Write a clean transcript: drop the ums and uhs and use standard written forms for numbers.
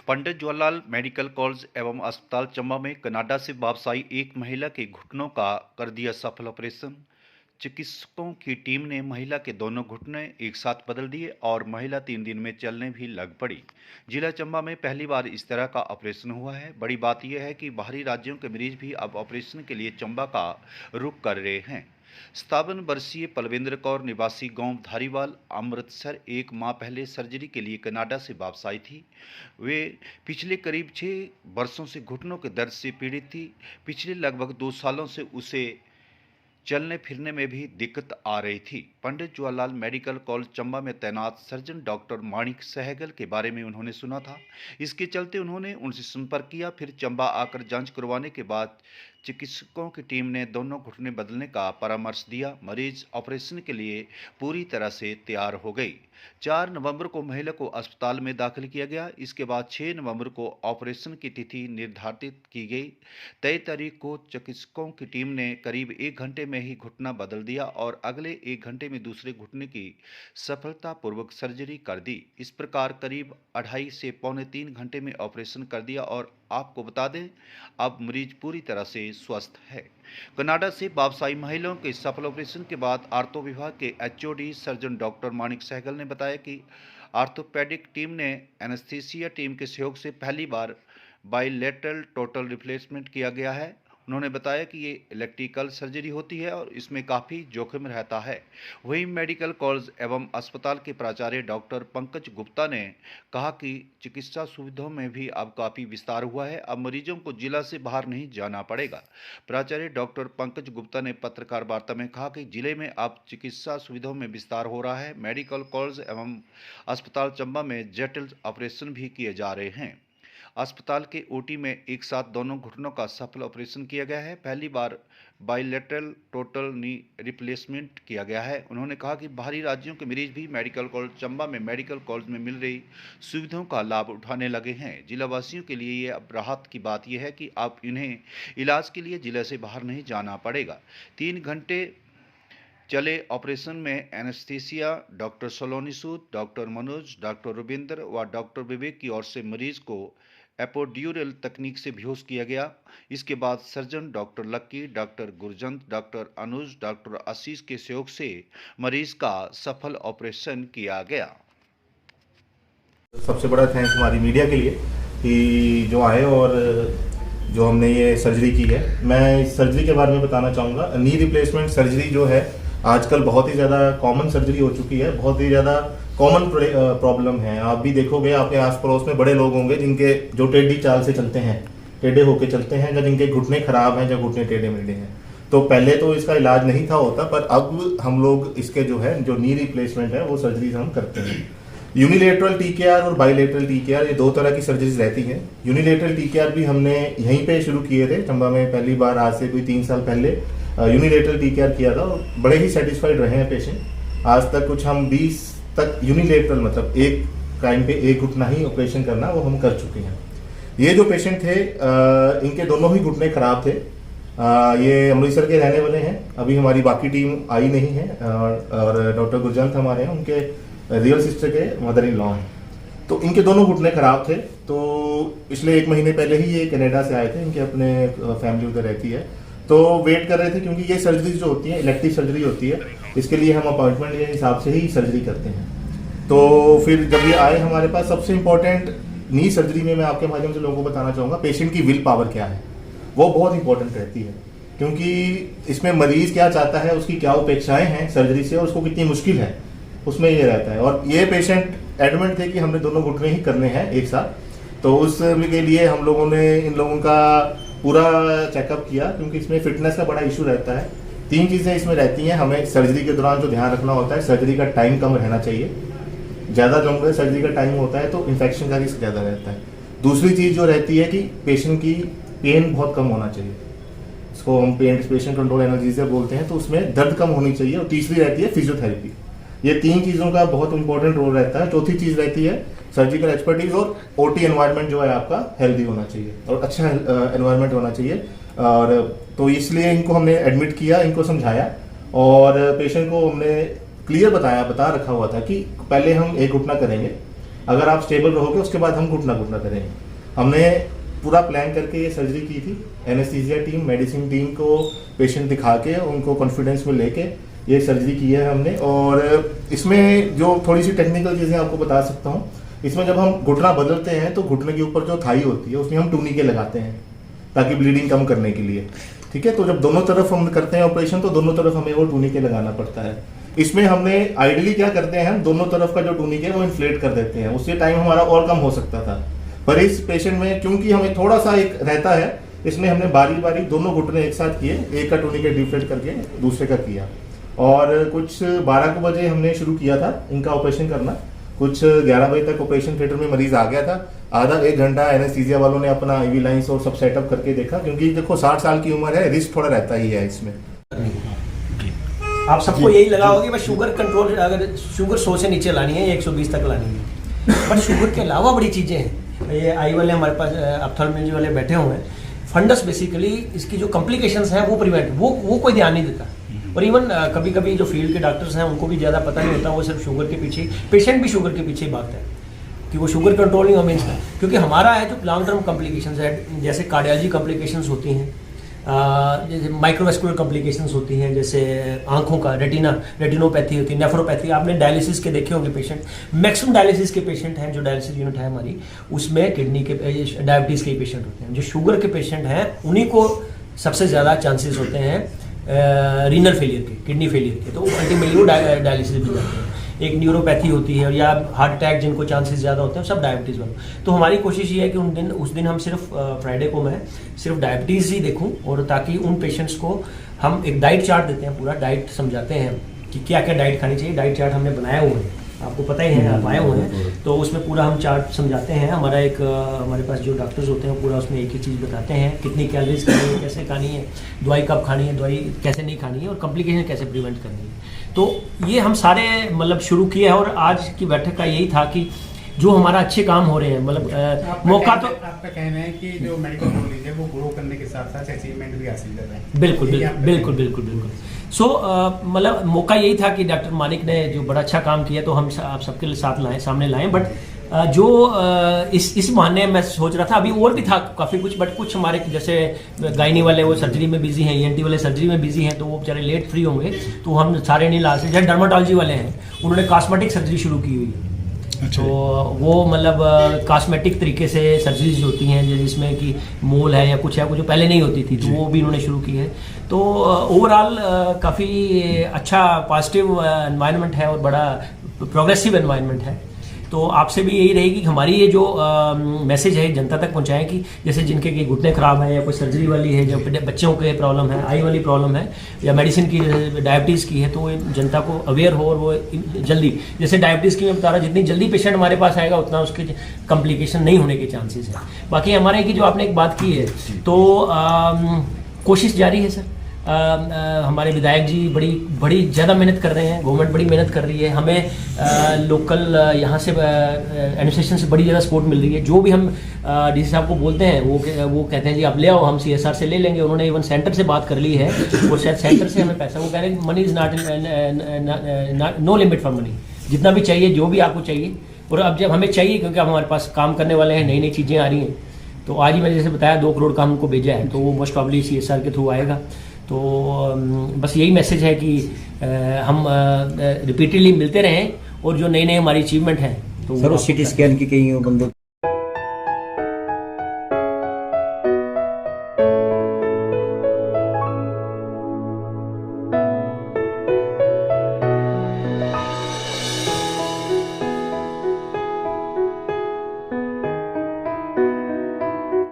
Pandit Jawaharlal medical college एवं अस्पताल चंबा में कनाडा से वापस आई एक महिला के घुटनों का कर दिया सफल ऑपरेशन। चिकित्सकों की टीम ने महिला के दोनों घुटने एक साथ बदल दिए और महिला 3 दिन में चलने भी लग पड़ी। जिला चंबा में पहली बार इस तरह का ऑपरेशन हुआ है। बड़ी बात यह है कि बाहरी राज्यों के मरीज भी अब ऑपरेशन के लिए चंबा का रुख कर रहे हैं। 57 वर्षीय पलविंदर कौर निवासी गांव धारीवाल अमृतसर एक माह पहले सर्जरी के लिए कनाडा से वापस आई थी। वे पिछले करीब 6 वर्षों से घुटनों के दर्द से पीड़ित थी। पिछले लगभग 2 सालों से उसे चलने फिरने में भी दिक्कत आ रही थी। पंडित जवाहरलाल मेडिकल कॉलेज चंबा में तैनात सर्जन डॉक्टर माणिक सहगल के बारे में उन्होंने सुना था। इसके चलते उन्होंने उनसे संपर्क किया। फिर चंबा आकर जांच करवाने के बाद चिकित्सकों की टीम ने दोनों घुटने बदलने का परामर्श दिया। मरीज ऑपरेशन के लिए पूरी तरह से तैयार हो गई। 4 नवंबर को महिला को अस्पताल में दाखिल किया गया। इसके बाद 6 नवंबर को ऑपरेशन की तिथि निर्धारित की गई। तय तारीख को चिकित्सकों की टीम ने करीब 1 घंटे में ही घुटना बदल दिया और अगले 1 घंटे में दूसरे घुटने की सफलतापूर्वक सर्जरी कर दी। इस प्रकार करीब 2.5 से पौने 3 घंटे में ऑपरेशन कर दिया और आपको बता दें अब मरीज पूरी तरह से स्वस्थ है। कनाडा से वापस आई महिलाओं के सफल ऑपरेशन के बाद आर्थो विभाग के एचओडी सर्जन डॉक्टर माणिक सहगल ने बताया कि आर्थोपेडिक टीम ने एनेस्थीसिया टीम के सहयोग से पहली बार बाइलेटरल टोटल रिप्लेसमेंट किया गया है। उन्होंने बताया कि ये इलेक्ट्रिकल सर्जरी होती है और इसमें काफ़ी जोखिम रहता है। वहीं मेडिकल कॉलेज एवं अस्पताल के प्राचार्य डॉक्टर पंकज गुप्ता ने कहा कि चिकित्सा सुविधाओं में भी अब काफ़ी विस्तार हुआ है। अब मरीजों को जिला से बाहर नहीं जाना पड़ेगा। प्राचार्य डॉक्टर पंकज गुप्ता ने पत्रकार वार्ता में कहा कि जिले में अब चिकित्सा सुविधाओं में विस्तार हो रहा है। मेडिकल कॉलेज एवं अस्पताल चंबा में जटिल ऑपरेशन भी किए जा रहे हैं। अस्पताल के ओटी में एक साथ दोनों घुटनों का सफल ऑपरेशन किया गया है। पहली बार बाइलेटरल टोटल नी रिप्लेसमेंट किया गया है। उन्होंने कहा कि बाहरी राज्यों के मरीज भी मेडिकल कॉलेज चंबा में मेडिकल कॉलेज में मिल रही सुविधाओं का लाभ उठाने लगे हैं। जिलावासियों के लिए ये अब राहत की बात यह है कि अब इन्हें इलाज के लिए जिले से बाहर नहीं जाना पड़ेगा। 3 घंटे चले ऑपरेशन में एनेस्थीसिया डॉक्टर सलोनी सूद, डॉक्टर मनोज, डॉक्टर रविंद्र व डॉक्टर विवेक की ओर से मरीज को एपोड्यूरल तकनीक से बेहोश किया गया। इसके बाद सर्जन डॉक्टर लक्की, डॉक्टर गुरजंत, डॉक्टर अनुज, डॉक्टर आशीष के सहयोग से मरीज का सफल ऑपरेशन किया गया। सबसे बड़ा थैंक्स हमारी मीडिया के लिए कि जो आए और जो हमने ये सर्जरी की है। मैं इस सर्जरी के बारे में बताना चाहूँगा। नी रिप्लेसमेंट सर्जरी जो है आजकल बहुत ही ज़्यादा कॉमन सर्जरी हो चुकी है, बहुत ही ज़्यादा कॉमन प्रॉब्लम है। आप भी देखोगे, आपके आस पड़ोस में बड़े लोग होंगे जिनके जो टेढ़ी चाल से चलते हैं, टेढ़े होके चलते हैं, या जिनके घुटने खराब हैं, या घुटने टेढ़े मेढ़े हैं। तो पहले तो इसका इलाज नहीं था होता, पर अब हम लोग इसके जो है जो नी रिप्लेसमेंट है वो सर्जरीज हम करते हैं। यूनिलेटरल टीकेआर और बाइलेटरल टीकेआर, ये 2 तरह की सर्जरीज रहती हैं। यूनिलेटरल टीकेआर भी हमने यहीं पे शुरू किए थे चंबा में पहली बार, आज से कोई 3 साल पहले यूनिलेटरल टीकेआर किया था और बड़े ही सेटिस्फाइड रहे हैं पेशेंट। आज तक कुछ हम 20 तक यूनिलेटरल मतलब एक टाइम पे एक घुटना ही ऑपरेशन करना वो हम कर चुके हैं। ये जो पेशेंट थे इनके दोनों ही घुटने खराब थे। ये अमृतसर के रहने वाले हैं। अभी हमारी बाकी टीम आई नहीं है और डॉक्टर गुरजंत हमारे हैं, उनके रियल सिस्टर के मदर इन लॉ हैं। तो इनके दोनों घुटने खराब थे। तो पिछले 1 महीने पहले ही ये कनाडा से आए थे, इनके अपने फैमिली उधर रहती है। तो वेट कर रहे थे क्योंकि ये सर्जरी जो होती है इलेक्टिव सर्जरी होती है, इसके लिए हम अपॉइंटमेंट के हिसाब से ही सर्जरी करते हैं। तो फिर जब ये आए हमारे पास, सबसे इंपॉर्टेंट नी सर्जरी में मैं आपके माध्यम से लोगों को बताना चाहूँगा पेशेंट की विल पावर क्या है, वो बहुत इंपॉर्टेंट रहती है। क्योंकि इसमें मरीज क्या चाहता है, उसकी क्या अपेक्षाएं हैं सर्जरी से और उसको कितनी मुश्किल है, उसमें ये रहता है। और ये पेशेंट एडमिट थे कि हमने दोनों घुटने ही करने हैं एक साथ। तो उसके लिए हम लोगों ने इन लोगों का पूरा चेकअप किया, क्योंकि इसमें फिटनेस का बड़ा इशू रहता है। 3 चीज़ें इसमें रहती हैं। हमें सर्जरी के दौरान जो ध्यान रखना होता है, सर्जरी का टाइम कम रहना चाहिए। ज़्यादा लंबा सर्जरी का टाइम होता है तो इन्फेक्शन का रिस्क ज़्यादा रहता है। दूसरी चीज़ जो रहती है कि पेशेंट की पेन बहुत कम होना चाहिए, इसको हम पेशेंट कंट्रोल एनाल्जेसिया बोलते हैं। तो उसमें दर्द कम होनी चाहिए। और तीसरी रहती है फिजियोथेरेपी। ये 3 चीज़ों का बहुत इंपॉर्टेंट रोल रहता है। चौथी चीज़ रहती है सर्जिकल एक्सपर्टीज और ओटी एनवायरनमेंट जो है आपका हेल्दी होना चाहिए और अच्छा एनवायरनमेंट होना चाहिए। और तो इसलिए इनको हमने एडमिट किया, इनको समझाया और पेशेंट को हमने क्लियर बता रखा हुआ था कि पहले हम एक घुटना करेंगे, अगर आप स्टेबल रहोगे उसके बाद हम घुटना करेंगे। हमने पूरा प्लान करके ये सर्जरी की थी। एनेस्थीसिया टीम, मेडिसिन टीम को पेशेंट दिखा के उनको कॉन्फिडेंस में लेके ये सर्जरी की है हमने। और इसमें जो थोड़ी सी टेक्निकल चीज़ें आपको बता सकता हूँ, इसमें जब हम घुटना बदलते हैं तो घुटने के ऊपर जो थाई होती है उसमें हम टूनिके लगाते हैं ताकि ब्लीडिंग कम करने के लिए, ठीक है। तो जब दोनों तरफ हम करते हैं ऑपरेशन तो दोनों तरफ हमें वो टूनिके लगाना पड़ता है। इसमें हमने आइडियली क्या करते हैं, हम दोनों तरफ का जो टूनिक है वो इन्फ्लेट कर देते हैं, उससे टाइम हमारा और कम हो सकता था। पर इस पेशेंट में क्योंकि हमें थोड़ा सा एक रहता है, इसमें हमने बारी बारी दोनों घुटने एक साथ किए, एक का टूनिक डिफ्लेट करके दूसरे का किया। और कुछ 12 बजे हमने शुरू किया था इनका ऑपरेशन करना। कुछ 11 बजे तक ऑपरेशन थिएटर में मरीज आ गया था। आधा 1 घंटा एनेस्थीसिया वालों ने अपना IV लाइंस और सब सेटअप करके देखा, क्योंकि देखो 60 साल की उम्र है, रिस्क थोड़ा रहता ही है इसमें। आप सबको यही लगा होगा कि बस शुगर कंट्रोल, अगर शुगर 100 से नीचे लानी है, 120 तक लानी है, बट शुगर के अलावा बड़ी चीज़ें हैं। ये आई वाले हमारे पास ऑप्थेल्मोलॉजी वाले बैठे हुए हैं। फंडस बेसिकली इसकी जो कॉम्प्लिकेशंस हैं वो प्रिवेंट, वो कोई ध्यान नहीं देता। और इवन कभी कभी जो फील्ड के डॉक्टर्स हैं उनको भी ज़्यादा पता नहीं होता, वो सिर्फ शुगर के पीछे, पेशेंट भी शुगर के पीछे ही भागता है कि वो शुगर कंट्रोल नहीं हो मीन्स का। क्योंकि हमारा है जो लॉन्ग टर्म कॉम्प्लिकेशंस है, जैसे कार्डियोलॉजी कॉम्प्लिकेशंस होती हैं, जैसे माइक्रोवेस्कुलर कॉम्प्लिकेशंस होती हैं, जैसे आंखों का रेटिनोपैथी होती है, नेफ्रोपैथी। आपने डायलिसिस के देखे होंगे पेशेंट, मैक्सिमम डायलिसिस के पेशेंट हैं, जो डायलिसिस यूनिट है हमारी, उसमें किडनी के, डायबिटीज़ के पेशेंट होते हैं। जो शुगर के पेशेंट हैं उन्हीं को सबसे ज़्यादा चांसेस होते हैं रीनल फेलियर के, किडनी फेलियर के, तो अल्टीमेटली वो डायलिसिस भी जाते हैं। एक न्यूरोपैथी होती है या हार्ट अटैक जिनको चांसेस ज़्यादा होते हैं, सब डायबिटीज़ वालों। तो हमारी कोशिश ये है कि उस दिन हम सिर्फ फ्राइडे को मैं सिर्फ डायबिटीज़ ही देखूं, और ताकि उन पेशेंट्स को हम एक डाइट चार्ट देते हैं, पूरा डाइट समझाते हैं कि क्या क्या डाइट खानी चाहिए। डाइट चार्ट हमने बनाया हुआ है, आपको पता ही है, आप आए हुए हैं, तो उसमें पूरा हम चार्ट समझाते हैं। हमारे पास जो डॉक्टर्स होते हैं पूरा उसमें एक ही चीज़ बताते हैं, कितनी कैलोरीज खानी है, कैसे खानी है, दवाई कब खानी है, दवाई कैसे नहीं खानी है, और कॉम्प्लिकेशन कैसे प्रिवेंट करनी है। तो ये हम सारे मतलब शुरू किया है। और आज की बैठक का यही था कि जो हमारा अच्छे काम हो रहे हैं, मतलब मौका तो आपका कहना है कि जो मेडिकल कॉलेज है वो ग्रो करने के साथ साथ अचीवमेंट भी हासिल कर रहे हैं। बिल्कुल। सो मतलब मौका यही था कि डॉक्टर मानिक ने जो बड़ा अच्छा काम किया तो हम आप सबके साथ सामने लाएं। बट जो इस बहाने मैं सोच रहा था, अभी और भी था काफ़ी कुछ, बट कुछ हमारे जैसे गायनी वाले वो सर्जरी में बिजी हैं, ENT वाले सर्जरी में बिजी हैं, तो वो बेचारे लेट फ्री होंगे, तो हम सारे नहीं ला सकते। जैसे डर्माटोलॉजी वाले हैं, उन्होंने कॉस्मेटिक सर्जरी शुरू की हुई है। अच्छा। तो वो मतलब कॉस्मेटिक तरीके से सर्जरीज होती हैं जिसमें कि मोल है या कुछ है, वो जो पहले नहीं होती थी, तो वो भी उन्होंने शुरू की है। तो ओवरऑल काफ़ी अच्छा पॉजिटिव एनवायरनमेंट है और बड़ा प्रोग्रेसिव एनवायरनमेंट है। तो आपसे भी यही रहेगी कि हमारी ये जो मैसेज है जनता तक पहुंचाएं कि जैसे जिनके की घुटने खराब है या कोई सर्जरी वाली है, जो बच्चों के प्रॉब्लम है, आई वाली प्रॉब्लम है, या मेडिसिन की डायबिटीज़ की है, तो जनता को अवेयर हो और वो जल्दी, जैसे डायबिटीज़ की मैं बता रहा, जितनी जल्दी पेशेंट हमारे पास आएगा उतना उसके कॉम्प्लिकेशन नहीं होने के चांसेस है। बाकी हमारे की जो आपने एक बात की है, तो कोशिश जारी है सर। हमारे विधायक जी बड़ी ज़्यादा मेहनत कर रहे हैं, गवर्नमेंट बड़ी मेहनत कर रही है, हमें लोकल यहाँ से एडमिनिस्ट्रेशन से बड़ी ज़्यादा सपोर्ट मिल रही है। जो भी हम DC साहब को बोलते हैं वो कहते हैं जी आप ले आओ, हम CSR से ले लेंगे। उन्होंने इवन सेंटर से बात कर ली है, वो शायद सेंटर से हमें पैसा, वो कह रहे हैं money is not know limit for money, जितना भी चाहिए, जो भी आपको चाहिए। और अब जब हमें चाहिए, क्योंकि अब हमारे पास काम करने वाले हैं, नई नई चीज़ें आ रही हैं, तो आज ही मैंने जैसे बताया 2 करोड़ का हमको भेजा है, तो वो मोस्ट प्रॉब्ली CSR के थ्रू आएगा। तो बस यही मैसेज है कि हम रिपीटेडली मिलते रहें, और जो नई नई हमारी अचीवमेंट हैं, तो सर CT स्कैन की कहीं बंदों